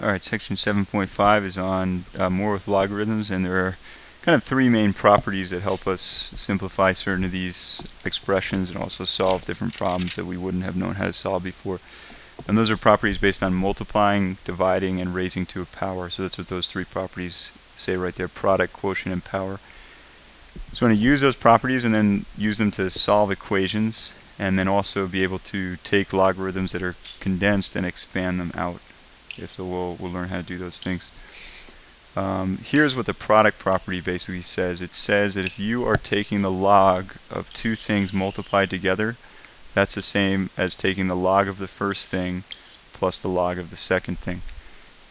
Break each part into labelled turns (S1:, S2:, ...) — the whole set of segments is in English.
S1: Alright, section 7.5 is on more with logarithms, and there are kind of three main properties that help us simplify certain of these expressions and also solve different problems that we wouldn't have known how to solve before. And those are properties based on multiplying, dividing, and raising to a power. So that's what those three properties say right there: product, quotient, and power. So I'm going to use those properties and then use them to solve equations, and then also be able to take logarithms that are condensed and expand them out. Okay, so we'll learn how to do those things. Here's what the product property basically says. It says that if you are taking the log of two things multiplied together, that's the same as taking the log of the first thing plus the log of the second thing.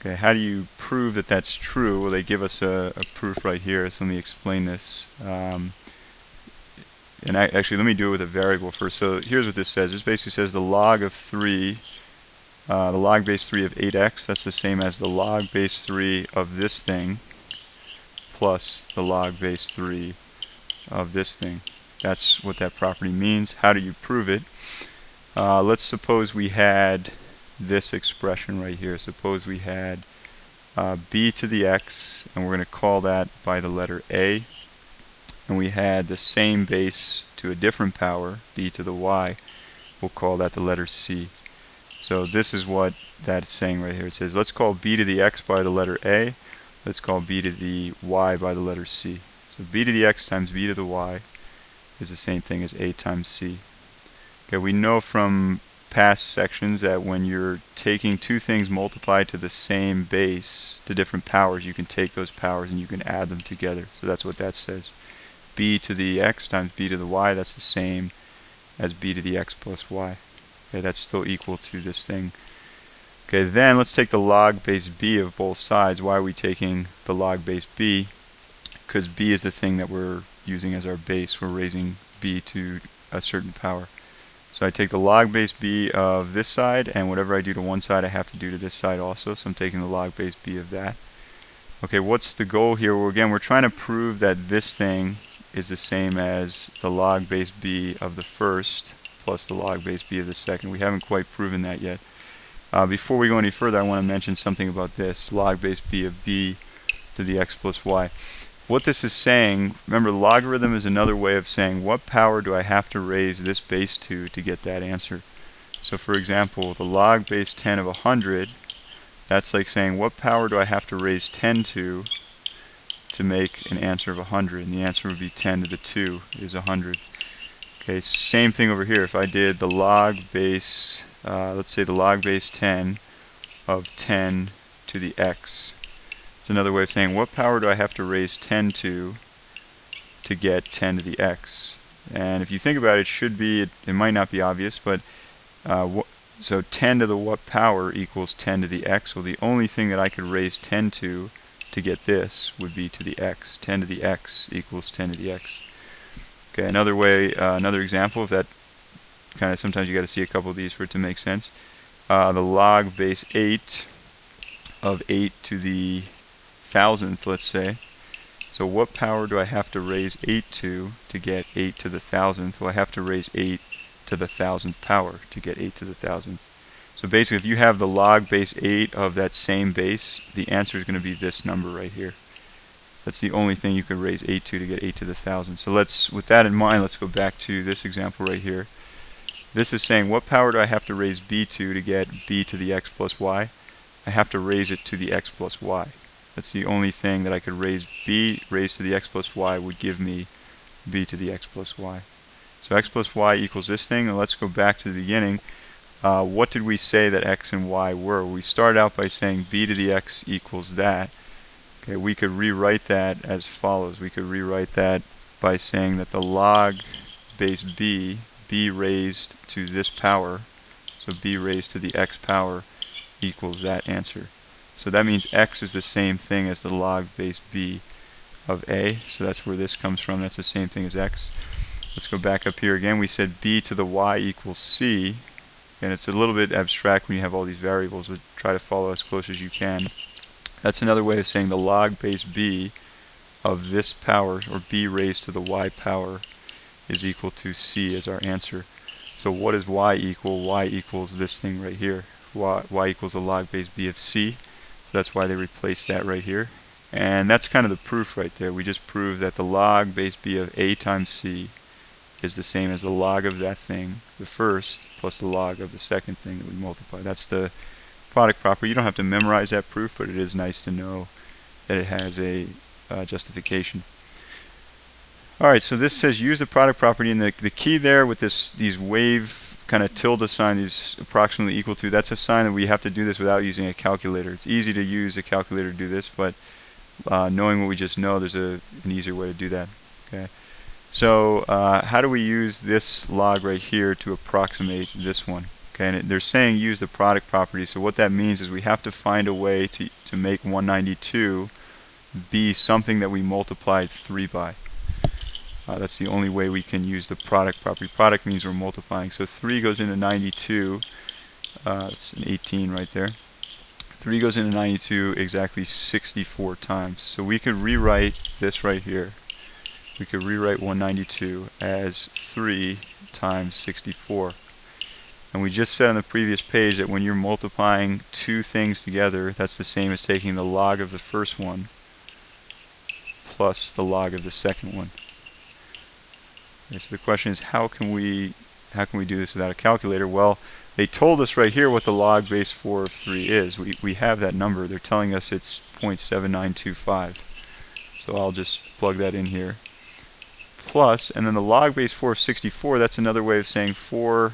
S1: Okay, how do you prove that that's true? Well, they give us a proof right here, so let me explain this. Actually, let me do it with a variable first. So here's what this says. This basically says the log of 3, the log base 3 of 8x, that's the same as the log base 3 of this thing plus the log base 3 of this thing. That's what that property means. How do you prove it? Let's suppose we had this expression right here. Suppose we had b to the x, and we're going to call that by the letter a, and we had the same base to a different power, b to the y. We'll call that the letter c. So this is what that's saying right here. It says let's call b to the x by the letter a, let's call b to the y by the letter c. So b to the x times b to the y is the same thing as a times c. Okay, we know from past sections that when you're taking two things multiplied to the same base to different powers, you can take those powers and you can add them together. So that's what that says. B to the x times b to the y, that's the same as b to the x plus y. Okay, that's still equal to this thing. Okay, then let's take the log base b of both sides. Why are we taking the log base b? Because b is the thing that we're using as our base. We're raising b to a certain power. So I take the log base b of this side, and whatever I do to one side I have to do to this side also. So I'm taking the log base b of that. Okay, what's the goal here? Well, again, we're trying to prove that this thing is the same as the log base b of the first plus the log base b of the second. We haven't quite proven that yet. Before we go any further, I want to mention something about this log base b of b to the x plus y. What this is saying, remember, logarithm is another way of saying what power do I have to raise this base to get that answer. So for example, the log base 10 of 100, that's like saying what power do I have to raise 10 to make an answer of 100, and the answer would be 10 to the 2 is 100. Okay, same thing over here. If I did the log base, let's say the log base 10 of 10 to the x. It's another way of saying what power do I have to raise 10 to get 10 to the x. And if you think about it, it should be, it might not be obvious, but so 10 to the what power equals 10 to the x. Well, the only thing that I could raise 10 to get this would be to the x. 10 to the x equals 10 to the x. Okay, another way, another example of that, kind of sometimes you got to see a couple of these for it to make sense. The log base 8 of 8 to the 1000th, let's say. So what power do I have to raise 8 to get 8 to the 1000th? Well, I have to raise 8 to the 1000th power to get 8 to the 1000th. So basically, if you have the log base 8 of that same base, the answer is going to be this number right here. That's the only thing you could raise 8 to get 8 to the 1000th. So let's, with that in mind, let's go back to this example right here. This is saying what power do I have to raise b to get b to the x plus y? I have to raise it to the x plus y. That's the only thing that I could raise. B raised to the x plus y would give me b to the x plus y. So x plus y equals this thing. And let's go back to the beginning. What did we say that x and y were? We started out by saying b to the x equals that. Okay, we could rewrite that as follows. We could rewrite that by saying that the log base b raised to this power, so b raised to the x power equals that answer. So that means x is the same thing as the log base b of a, so that's where this comes from. That's the same thing as x. Let's go back up here again. We said b to the y equals c, and it's a little bit abstract when you have all these variables, but try to follow as close as you can. That's another way of saying the log base b of this power, or b raised to the y power, is equal to c as our answer. So what does y equal? Y equals this thing right here. Y equals the log base b of c. So that's why they replaced that right here. And that's kind of the proof right there. We just proved that the log base b of a times c is the same as the log of that thing, the first, plus the log of the second thing that we multiply. That's the product property. You don't have to memorize that proof, but it is nice to know that it has a justification. Alright, so this says use the product property, and the key there with these wave kind of tilde sign, these approximately equal to, that's a sign that we have to do this without using a calculator. It's easy to use a calculator to do this, but knowing what we just know, there's an easier way to do that. Okay. So how do we use this log right here to approximate this one? Okay, and they're saying use the product property. So what that means is we have to find a way to make 192 be something that we multiplied 3 by. That's the only way we can use the product property. Product means we're multiplying. So 3 goes into 92. That's an 18 right there. 3 goes into 92 exactly 64 times. So we could rewrite this right here. We could rewrite 192 as 3 times 64. And we just said on the previous page that when you're multiplying two things together, that's the same as taking the log of the first one plus the log of the second one. Okay, so the question is, how can we do this without a calculator? Well, they told us right here what the log base 4 of 3 is. We have that number. They're telling us it's 0.7925. So I'll just plug that in here. Plus, and then the log base 4 of 64, that's another way of saying 4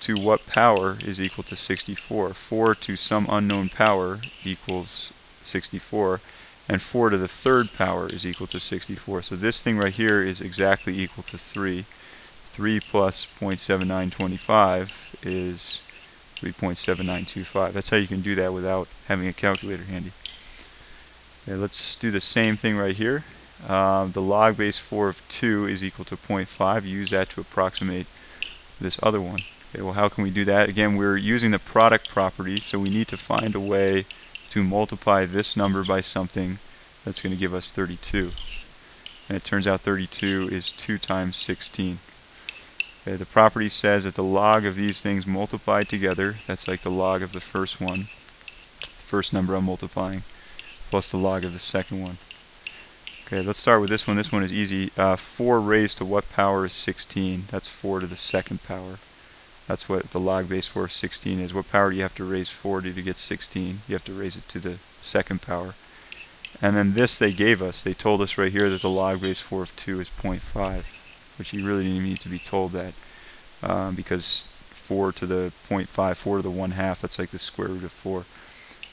S1: to what power is equal to 64. 4 to some unknown power equals 64. And 4 to the third power is equal to 64. So this thing right here is exactly equal to 3. 3 plus 0.7925 is 3.7925. That's how you can do that without having a calculator handy. Okay, let's do the same thing right here. The log base 4 of 2 is equal to 0.5. Use that to approximate this other one. Okay, well, how can we do that? Again, we're using the product property, so we need to find a way to multiply this number by something that's going to give us 32. And it turns out 32 is 2 times 16. Okay, the property says that the log of these things multiplied together, that's like the log of the first one, first number I'm multiplying, plus the log of the second one. Okay, let's start with this one. This one is easy. 4 raised to what power is 16? That's 4 to the second power. That's what the log base 4 of 16 is. What power do you have to raise 4 to get 16? You have to raise it to the second power. And then this they gave us. They told us right here that the log base 4 of 2 is 0.5, which you really didn't need to be told that, because 4 to the 0.5, 4 to the 1/2, that's like the square root of 4.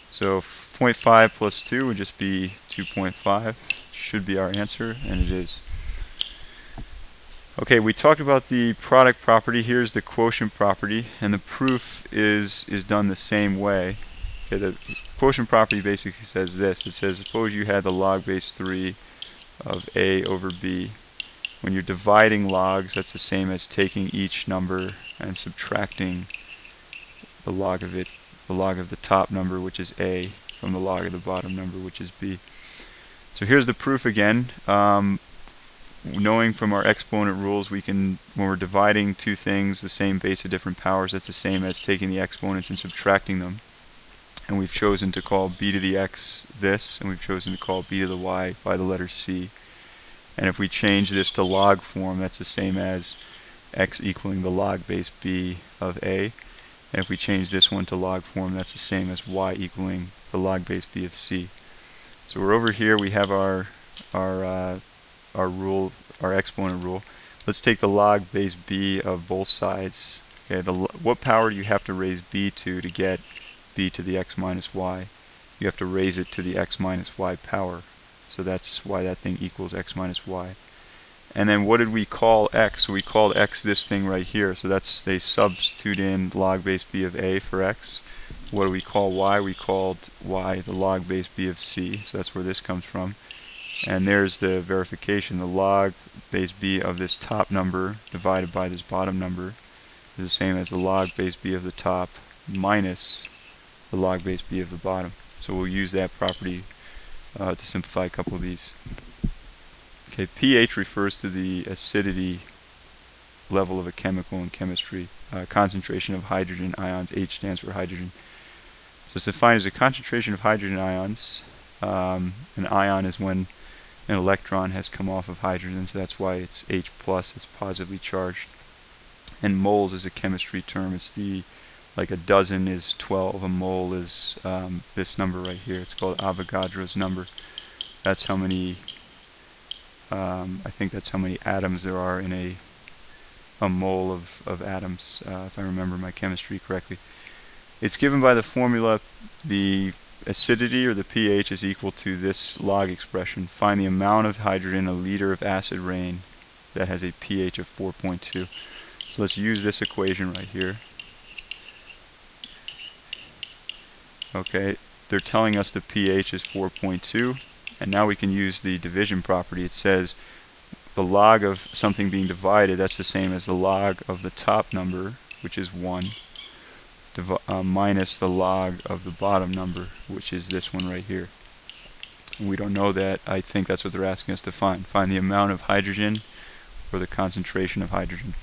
S1: So 0.5 plus 2 would just be 2.5. Should be our answer, and it is. Okay, we talked about the product property. Here's the quotient property, and the proof is done the same way. Okay, the quotient property basically says this. It says, suppose you had the log base 3 of a over b. When you're dividing logs, that's the same as taking each number and subtracting the log of it, the log of the top number, which is a, from the log of the bottom number, which is b. So here's the proof again. Knowing from our exponent rules, we can, when we're dividing two things, the same base of different powers, that's the same as taking the exponents and subtracting them. And we've chosen to call b to the x this, and we've chosen to call b to the y by the letter c. And if we change this to log form, that's the same as x equaling the log base b of a. And if we change this one to log form, that's the same as y equaling the log base b of c. So we're over here, we have our rule, our exponent rule. Let's take the log base b of both sides. Okay, what power do you have to raise b to get b to the x minus y? You have to raise it to the x minus y power. So that's why that thing equals x minus y. And then what did we call x? So we called x this thing right here. So that's, they substitute in log base b of a for x. What do we call y? We called y the log base b of c. So that's where this comes from. And there's the verification. The log base b of this top number divided by this bottom number is the same as the log base b of the top minus the log base b of the bottom. So we'll use that property to simplify a couple of these. Okay, pH refers to the acidity level of a chemical in chemistry. Concentration of hydrogen ions. H stands for hydrogen. So it's defined as a concentration of hydrogen ions. An ion is when an electron has come off of hydrogen, so that's why it's H+, it's positively charged. And moles is a chemistry term. It's like a dozen is 12, a mole is this number right here. It's called Avogadro's number. That's how many, I think that's how many atoms there are in a mole of atoms, if I remember my chemistry correctly. It's given by the formula, the acidity or the pH is equal to this log expression. Find the amount of hydrogen in a liter of acid rain that has a pH of 4.2. So let's use this equation right here. Okay, they're telling us the pH is 4.2, and now we can use the division property. It says the log of something being divided, that's the same as the log of the top number, which is 1, minus the log of the bottom number, which is this one right here. We don't know that. I think that's what they're asking us to find. Find the amount of hydrogen or the concentration of hydrogen.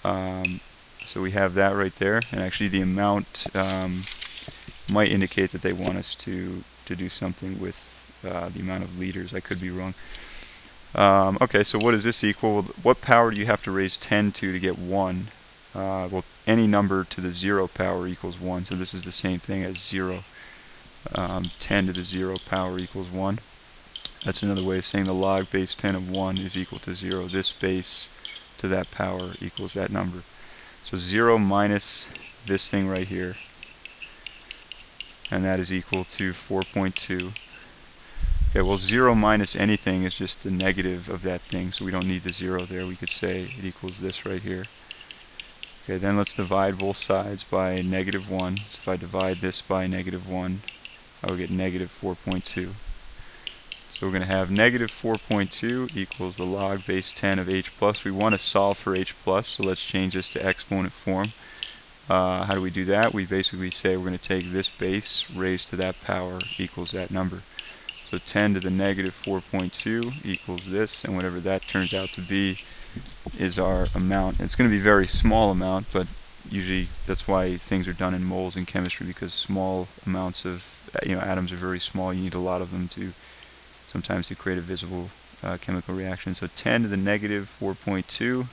S1: So we have that right there, and actually the amount might indicate that they want us to do something with the amount of liters. I could be wrong. Okay, so what does this equal? Well, what power do you have to raise 10 to get 1? Well, any number to the 0 power equals 1, so this is the same thing as 0. 10 to the 0 power equals 1. That's another way of saying the log base 10 of 1 is equal to 0. This base to that power equals that number. So 0 minus this thing right here, and that is equal to 4.2. Okay, well 0 minus anything is just the negative of that thing, so we don't need the 0 there. We could say it equals this right here. Okay, then let's divide both sides by negative 1. So if I divide this by negative 1, I will get negative 4.2. So we're going to have negative 4.2 equals the log base 10 of H plus. We want to solve for H plus, so let's change this to exponent form. How do we do that? We basically say we're going to take this base raised to that power equals that number. So 10 to the negative 4.2 equals this, and whatever that turns out to be is our amount. It's going to be a very small amount, but usually that's why things are done in moles in chemistry, because small amounts of atoms are very small. You need a lot of them to sometimes to create a visible chemical reaction. So 10 to the negative 4.2,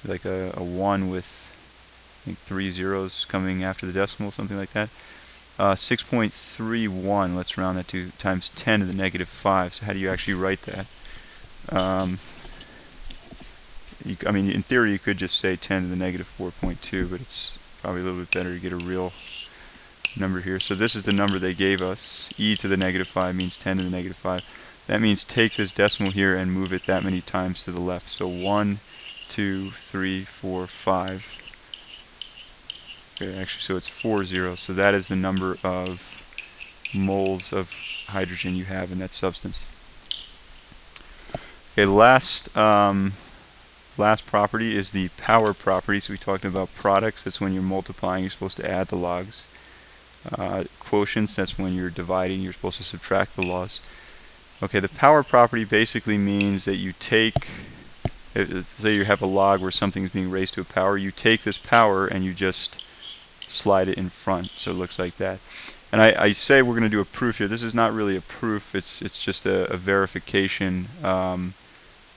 S1: like a 1 with I think 3 zeros coming after the decimal, something like that. 6.31, let's round that to, times 10 to the negative 5. So how do you actually write that? I mean, in theory you could just say 10 to the negative 4.2, but it's probably a little bit better to get a real number here. So this is the number they gave us. E to the negative 5 means 10 to the negative 5. That means take this decimal here and move it that many times to the left. So 1, 2, 3, 4, 5. Okay, actually, so it's 4 zeros. So that is the number of moles of hydrogen you have in that substance. Okay, last property is the power property. So we talked about products. That's when you're multiplying, you're supposed to add the logs. Quotients, that's when you're dividing, you're supposed to subtract the logs. Okay, the power property basically means that you take, say you have a log where something's being raised to a power, you take this power and you just slide it in front, so it looks like that. And I say we're going to do a proof here. This is not really a proof, it's just a verification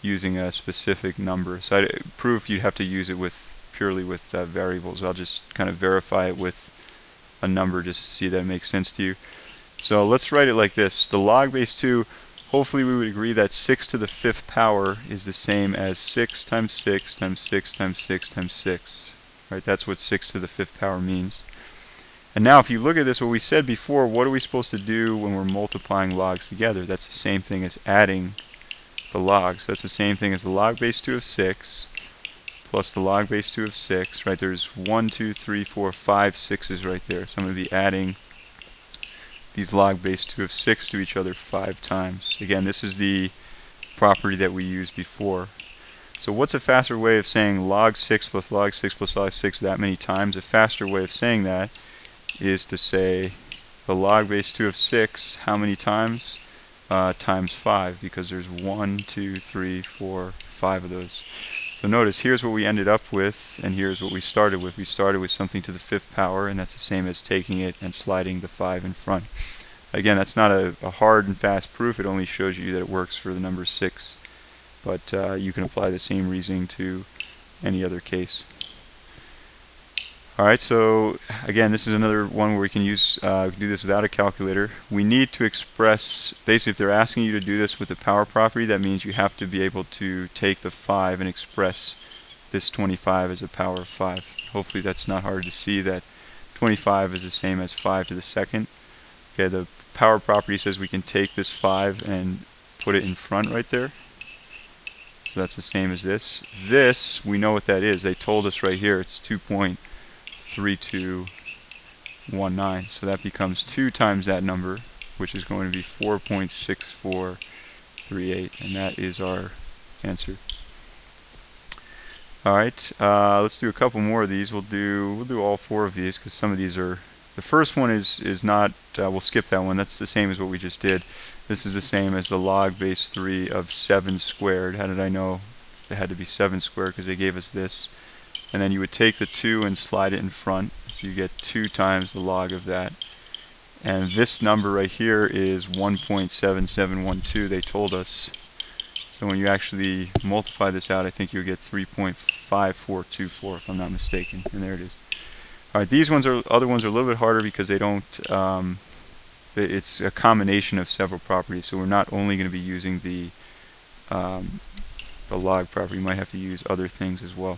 S1: using a specific number. So proof, you'd have to use it purely with variables. I'll just kind of verify it with a number just to see that it makes sense to you. So let's write it like this. The log base 2, hopefully we would agree that 6 to the 5th power is the same as 6 times 6 times 6 times 6 times 6. Right? That's what 6 to the 5th power means. And now if you look at this, what we said before, what are we supposed to do when we're multiplying logs together? That's the same thing as adding the logs. That's the same thing as the log base 2 of 6 plus the log base 2 of 6. Right? There's 1, 2, 3, 4, 5 6's right there. So I'm going to be adding these log base 2 of 6 to each other 5 times. Again, this is the property that we used before. So what's a faster way of saying log 6 plus log 6 plus log 6 that many times? A faster way of saying that is to say the log base 2 of 6, how many times? Times 5, because there's 1, 2, 3, 4, 5 of those. So notice, here's what we ended up with, and here's what we started with. We started with something to the 5th power, and that's the same as taking it and sliding the 5 in front. Again, that's not a hard and fast proof. It only shows you that it works for the number 6. But you can apply the same reasoning to any other case. Alright, so again, this is another one where we can use do this without a calculator. We need to express, basically if they're asking you to do this with the power property, that means you have to be able to take the 5 and express this 25 as a power of 5. Hopefully that's not hard to see that 25 is the same as 5 to the second. Okay, the power property says we can take this 5 and put it in front right there. So that's the same as this. This, we know what that is. They told us right here it's 2.3219. So that becomes 2 times that number, which is going to be 4.6438, and that is our answer. Alright, let's do a couple more of these. We'll do all 4 of these because some of these are, the first one is not, we'll skip that one. That's the same as what we just did. This is the same as the log base 3 of 7 squared. How did I know it had to be 7 squared? Because they gave us this. And then you would take the 2 and slide it in front. So you get 2 times the log of that. And this number right here is 1.7712, they told us. So when you actually multiply this out, I think you'll get 3.5424 if I'm not mistaken. And there it is. Alright, these other ones are a little bit harder because they don't, it's a combination of several properties. So we're not only going to be using the log property, you might have to use other things as well.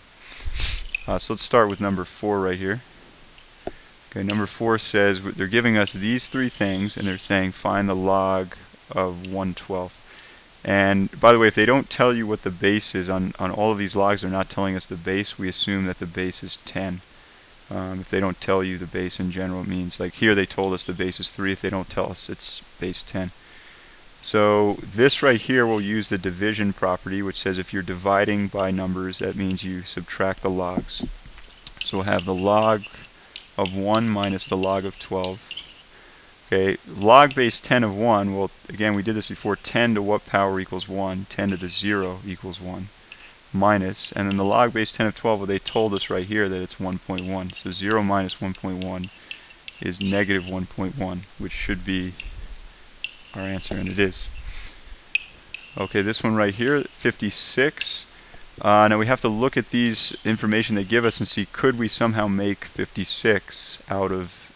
S1: So let's start with number 4 right here. Okay, number 4 says they're giving us these 3 things and they're saying find the log of 1/12. And by the way, if they don't tell you what the base is on all of these logs, they're not telling us the base. We assume that the base is 10. If they don't tell you the base in general, it means, like here they told us the base is 3. If they don't tell us, it's base 10. So this right here will use the division property, which says if you're dividing by numbers, that means you subtract the logs. So we'll have the log of 1 minus the log of 12. Okay, log base 10 of 1, well, again, we did this before. 10 to what power equals 1? 10 to the 0 equals 1. Minus, and then the log base 10 of 12, well, they told us right here that it's 1.1. So 0 minus 1.1 is negative 1.1, which should be our answer, and it is. Okay, this one right here, 56. Now we have to look at these information they give us and see, could we somehow make 56 out of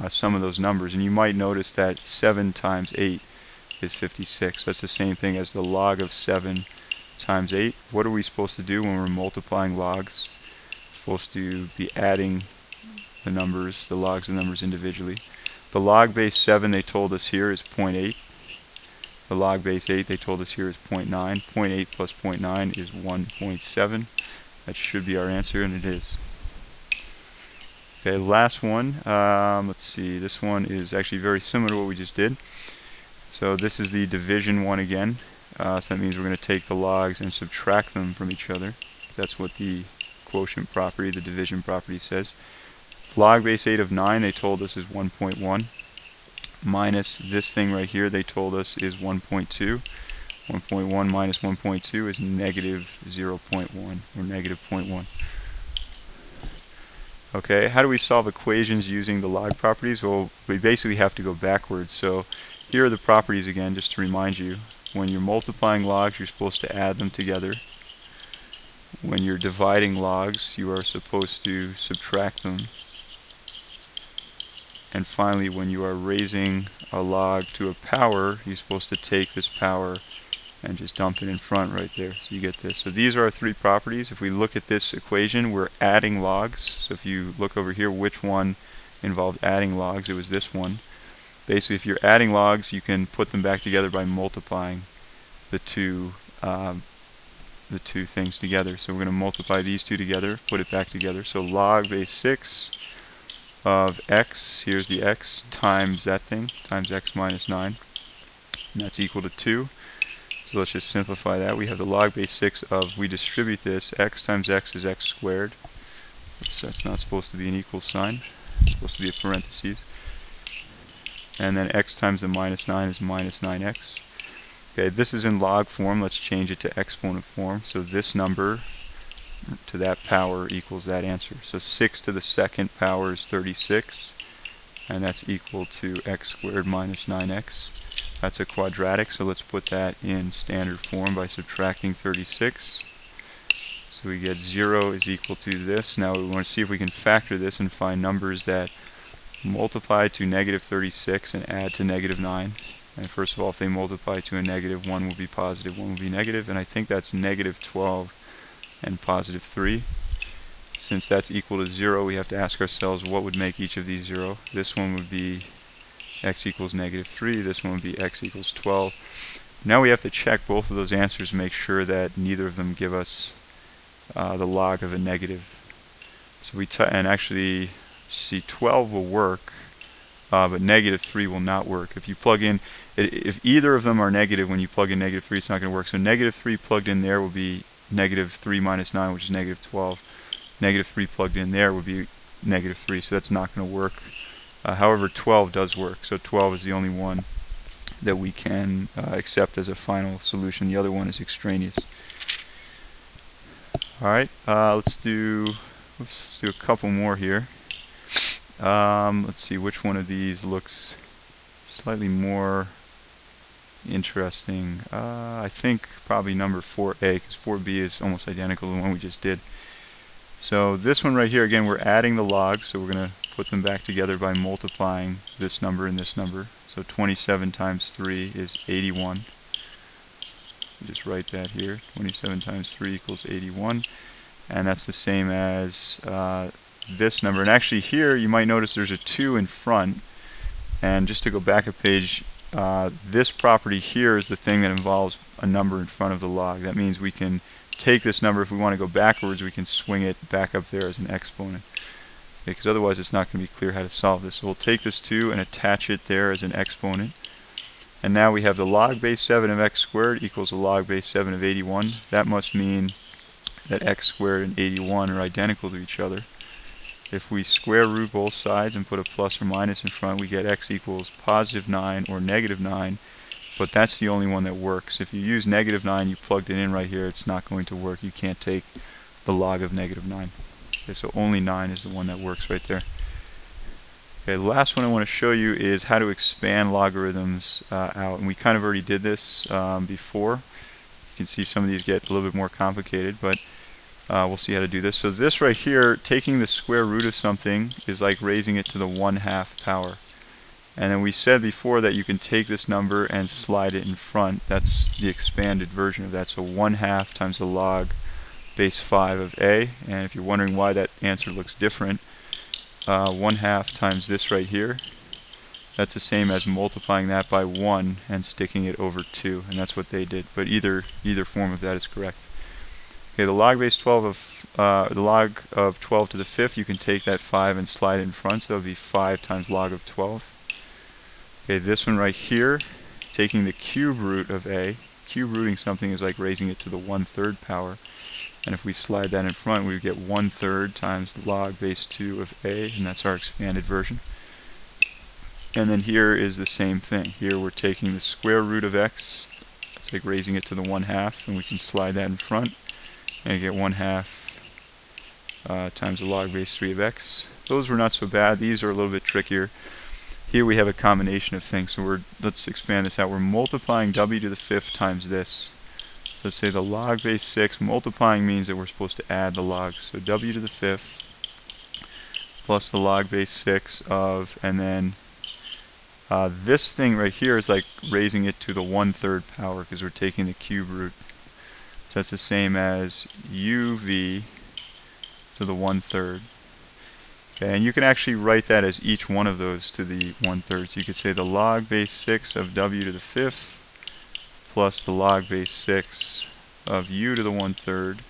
S1: some of those numbers? And you might notice that 7 times 8 is 56. That's the same thing as the log of 7 times 8. What are we supposed to do when we're multiplying logs? We're supposed to be adding the numbers, the logs of numbers individually. The log base 7 they told us here is 0.8. The log base 8 they told us here is 0.9. 0.8 plus 0.9 is 1.7. That should be our answer, and it is. Okay, last one. Let's see. This one is actually very similar to what we just did. So this is the division one again. So that means we're going to take the logs and subtract them from each other. That's what the quotient property, the division property says. Log base 8 of 9 they told us is 1.1. Minus this thing right here they told us is 1.2. 1.1 minus 1.2 is negative 0.1, or negative 0.1. Okay, how do we solve equations using the log properties? Well, we basically have to go backwards. So here are the properties again, just to remind you. When you're multiplying logs, you're supposed to add them together. When you're dividing logs, you are supposed to subtract them. And finally, when you are raising a log to a power, you're supposed to take this power and just dump it in front right there. So you get this. So these are our 3 properties. If we look at this equation, we're adding logs. So if you look over here, which one involved adding logs? It was this one. Basically, if you're adding logs, you can put them back together by multiplying the two things together. So we're going to multiply these two together, put it back together. So log base 6 of x, here's the x, times that thing, times x minus 9. And that's equal to 2. So let's just simplify that. We have the log base 6 of, we distribute this, x times x is x squared. Oops, that's not supposed to be an equal sign. It's supposed to be a parentheses. And then x times the minus 9 is minus 9x. Okay, this is in log form. Let's change it to exponent form. So this number to that power equals that answer. So 6 to the second power is 36, and that's equal to x squared minus 9x. That's a quadratic, so let's put that in standard form by subtracting 36. So we get 0 is equal to this. Now we want to see if we can factor this and find numbers that multiply to negative 36 and add to negative 9. And first of all, if they multiply to a negative, one will be positive, one will be negative, and I think that's negative 12 and positive 3. Since that's equal to 0, we have to ask ourselves what would make each of these 0. This one would be x equals negative 3, this one would be x equals 12. Now we have to check both of those answers and make sure that neither of them give us the log of a negative. So we and actually see 12 will work, but negative 3 will not work. If you plug in, if either of them are negative, when you plug in negative 3, it's not going to work. So negative 3 plugged in there will be negative 3 minus 9, which is negative 12. Negative 3 plugged in there would be negative 3, so that's not going to work. However, 12 does work, so 12 is the only one that we can accept as a final solution. The other one is extraneous. Alright, let's do a couple more here. Let's see which one of these looks slightly more interesting. I think probably number 4a, because 4b is almost identical to the one we just did. So this one right here, again, we're adding the logs, so we're going to put them back together by multiplying this number and this number. So 27 times 3 is 81. Just write that here. 27 times 3 equals 81. And that's the same as this number. And actually here, you might notice there's a 2 in front. And just to go back a page, this property here is the thing that involves a number in front of the log. That means we can take this number, if we want to go backwards, we can swing it back up there as an exponent. Because otherwise it's not going to be clear how to solve this. So we'll take this 2 and attach it there as an exponent. And now we have the log base 7 of x squared equals the log base 7 of 81. That must mean that x squared and 81 are identical to each other. If we square root both sides and put a plus or minus in front, we get x equals positive 9 or negative 9. But that's the only one that works. If you use negative 9, you plugged it in right here, it's not going to work. You can't take the log of negative 9. Okay, so only 9 is the one that works right there. Okay, the last one I want to show you is how to expand logarithms out. And we kind of already did this before. You can see some of these get a little bit more complicated, but we'll see how to do this. So this right here, taking the square root of something is like raising it to the 1/2 power. And then we said before that you can take this number and slide it in front. That's the expanded version of that. So 1/2 times the log base 5 of a. And if you're wondering why that answer looks different, 1/2 times this right here, that's the same as multiplying that by 1 and sticking it over 2. And that's what they did. But either form of that is correct. Okay, the log base 12 of the log of 12 to the 5th, you can take that 5 and slide it in front. So that would be 5 times log of 12. Okay, this one right here, taking the cube root of a, cube rooting something is like raising it to the 1/3 power. And if we slide that in front, we would get 1/3 times the log base 2 of a, and that's our expanded version. And then here is the same thing. Here we're taking the square root of x, it's like raising it to the 1/2, and we can slide that in front, and you get 1/2 times the log base 3 of x. Those were not so bad. These are a little bit trickier. Here we have a combination of things, so let's expand this out. We're multiplying w to the 5th times this. Let's say the log base 6, multiplying means that we're supposed to add the logs. So w to the 5th plus the log base 6 of, and then this thing right here is like raising it to the 1/3 power because we're taking the cube root. So that's the same as uv to the 1/3. Okay, and you can actually write that as each one of those to the 1/3. So you could say the log base 6 of w to the 5th plus the log base 6 of u to the 1/3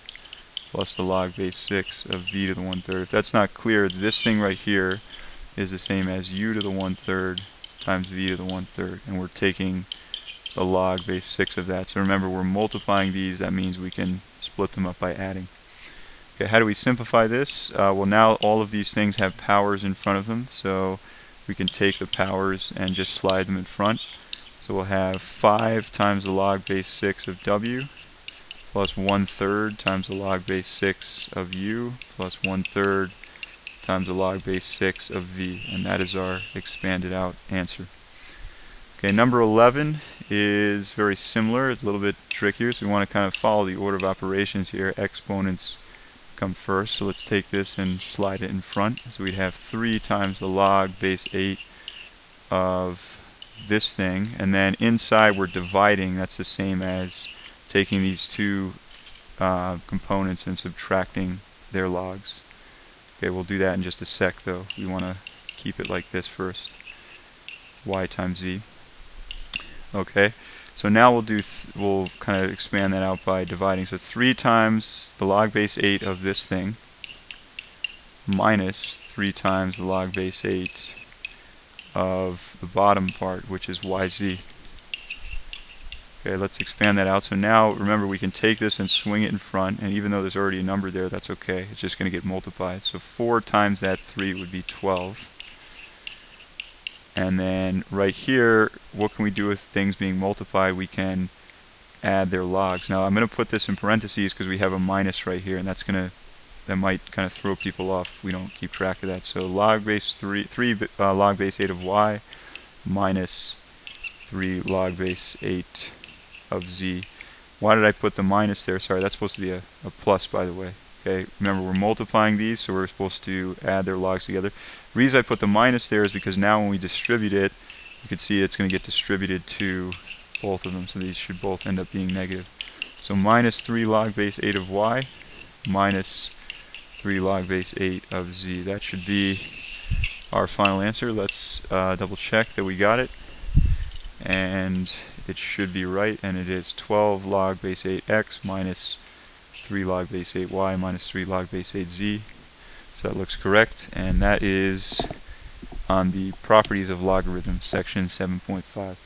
S1: plus the log base 6 of v to the 1/3. If that's not clear, this thing right here is the same as u to the 1/3 times v to the 1/3, and we're taking the log base 6 of that. So remember, we're multiplying these. That means we can split them up by adding. Okay, how do we simplify this? Well, now all of these things have powers in front of them, so we can take the powers and just slide them in front. So we'll have 5 times the log base 6 of w plus 1/3 times the log base 6 of u plus 1/3 times the log base 6 of v, and that is our expanded out answer. Okay, number 11 is very similar. It's a little bit trickier, so we want to kind of follow the order of operations here. Exponents come first, so let's take this and slide it in front. So we'd have 3 times the log base 8 of this thing, and then inside we're dividing. That's the same as taking these two components and subtracting their logs. Okay, we'll do that in just a sec though. We want to keep it like this first. Y times z. Okay, so now we'll kind of expand that out by dividing. So 3 times the log base 8 of this thing minus 3 times the log base 8 of the bottom part, which is yz. Okay, let's expand that out. So now, remember, we can take this and swing it in front, and even though there's already a number there, that's okay. It's just going to get multiplied. So 4 times that 3 would be 12. And then right here, what can we do with things being multiplied? We can add their logs. Now, I'm going to put this in parentheses because we have a minus right here, and that might kind of throw people off if we don't keep track of that. So log base 3 log base 8 of y minus 3 log base 8 of z. Why did I put the minus there? Sorry, that's supposed to be a plus, by the way. Okay, remember we're multiplying these, so we're supposed to add their logs together. The reason I put the minus there is because now when we distribute it, you can see it's going to get distributed to both of them, so these should both end up being negative. So minus 3 log base 8 of y minus 3 log base 8 of z. That should be our final answer. Let's double check that we got it. And it should be right, and it is 12 log base 8x minus 3 log base 8y minus 3 log base 8z. So that looks correct, and that is on the properties of logarithms, section 7.5.